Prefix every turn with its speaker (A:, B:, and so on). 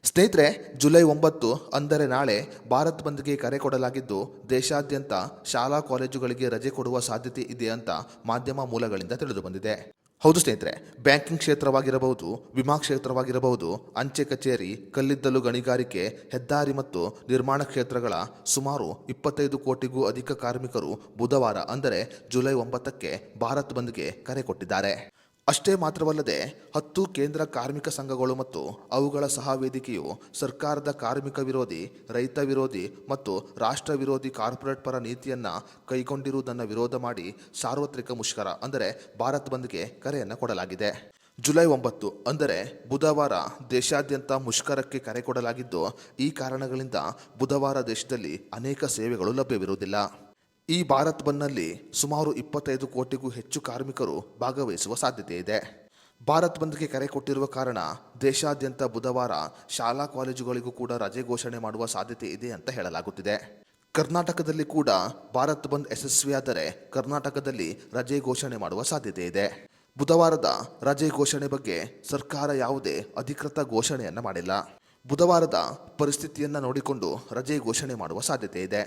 A: ಸ್ನೇಹಿತರೆ, ಜುಲೈ 9 ಅಂದರೆ ನಾಳೆ ಭಾರತ್ ಬಂದ್ಗೆ ಕರೆ ಕೊಡಲಾಗಿದ್ದು, ದೇಶಾದ್ಯಂತ ಶಾಲಾ ಕಾಲೇಜುಗಳಿಗೆ ರಜೆ ಕೊಡುವ ಸಾಧ್ಯತೆ ಇದೆ ಅಂತ ಮಾಧ್ಯಮ ಮೂಲಗಳಿಂದ ತಿಳಿದುಬಂದಿದೆ. ಹೌದು ಸ್ನೇಹಿತರೆ, ಬ್ಯಾಂಕಿಂಗ್ ಕ್ಷೇತ್ರವಾಗಿರಬಹುದು, ವಿಮಾ ಕ್ಷೇತ್ರವಾಗಿರಬಹುದು, ಅಂಚೆ ಕಚೇರಿ, ಕಲ್ಲಿದ್ದಲು ಗಣಿಗಾರಿಕೆ, ಹೆದ್ದಾರಿ ಮತ್ತು ನಿರ್ಮಾಣ ಕ್ಷೇತ್ರಗಳ ಸುಮಾರು 25 ಕೋಟಿಗೂ ಅಧಿಕ ಕಾರ್ಮಿಕರು ಬುಧವಾರ ಅಂದರೆ ಜುಲೈ 9ಕ್ಕೆ ಭಾರತ್ ಬಂದ್ಗೆ ಕರೆ ಕೊಟ್ಟಿದ್ದಾರೆ. ಅಷ್ಟೇ ಮಾತ್ರವಲ್ಲದೆ 10 ಕೇಂದ್ರ ಕಾರ್ಮಿಕ ಸಂಘಗಳು ಮತ್ತು ಅವುಗಳ ಸಹ ವೇದಿಕೆಯು ಸರ್ಕಾರದ ಕಾರ್ಮಿಕ ವಿರೋಧಿ, ರೈತ ವಿರೋಧಿ ಮತ್ತು ರಾಷ್ಟ್ರ ವಿರೋಧಿ ಕಾರ್ಪೊರೇಟ್ ಪರ ನೀತಿಯನ್ನ ಕೈಗೊಂಡಿರುವುದನ್ನು ವಿರೋಧ ಮಾಡಿ ಸಾರ್ವತ್ರಿಕ ಮುಷ್ಕರ ಅಂದರೆ ಭಾರತ್ ಬಂದ್ಗೆ ಕರೆಯನ್ನು ಕೊಡಲಾಗಿದೆ. ಜುಲೈ 9 ಅಂದರೆ ಬುಧವಾರ ದೇಶಾದ್ಯಂತ ಮುಷ್ಕರಕ್ಕೆ ಕರೆ ಕೊಡಲಾಗಿದ್ದು, ಈ ಕಾರಣಗಳಿಂದ ಬುಧವಾರ ದೇಶದಲ್ಲಿ ಅನೇಕ ಸೇವೆಗಳು ಲಭ್ಯವಿರುವುದಿಲ್ಲ. ಈ ಭಾರತ್ ಬಂದ್ನಲ್ಲಿ ಸುಮಾರು 25 ಕೋಟಿಗೂ ಹೆಚ್ಚು ಕಾರ್ಮಿಕರು ಭಾಗವಹಿಸುವ ಸಾಧ್ಯತೆ ಇದೆ. ಭಾರತ್ ಬಂದ್ಗೆ ಕರೆ ಕೊಟ್ಟಿರುವ ಕಾರಣ ದೇಶಾದ್ಯಂತ ಬುಧವಾರ ಶಾಲಾ ಕಾಲೇಜುಗಳಿಗೂ ಕೂಡ ರಜೆ ಘೋಷಣೆ ಮಾಡುವ ಸಾಧ್ಯತೆ ಇದೆ ಅಂತ ಹೇಳಲಾಗುತ್ತಿದೆ. ಕರ್ನಾಟಕದಲ್ಲಿ ಕೂಡ ಭಾರತ್ ಬಂದ್ ಯಶಸ್ವಿಯಾದರೆ ಕರ್ನಾಟಕದಲ್ಲಿ ರಜೆ ಘೋಷಣೆ ಮಾಡುವ ಸಾಧ್ಯತೆ ಇದೆ. ಬುಧವಾರದ ರಜೆ ಘೋಷಣೆ ಬಗ್ಗೆ ಸರ್ಕಾರ ಯಾವುದೇ ಅಧಿಕೃತ ಘೋಷಣೆಯನ್ನ ಮಾಡಿಲ್ಲ. ಬುಧವಾರದ ಪರಿಸ್ಥಿತಿಯನ್ನ ನೋಡಿಕೊಂಡು ರಜೆ ಘೋಷಣೆ ಮಾಡುವ ಸಾಧ್ಯತೆ ಇದೆ.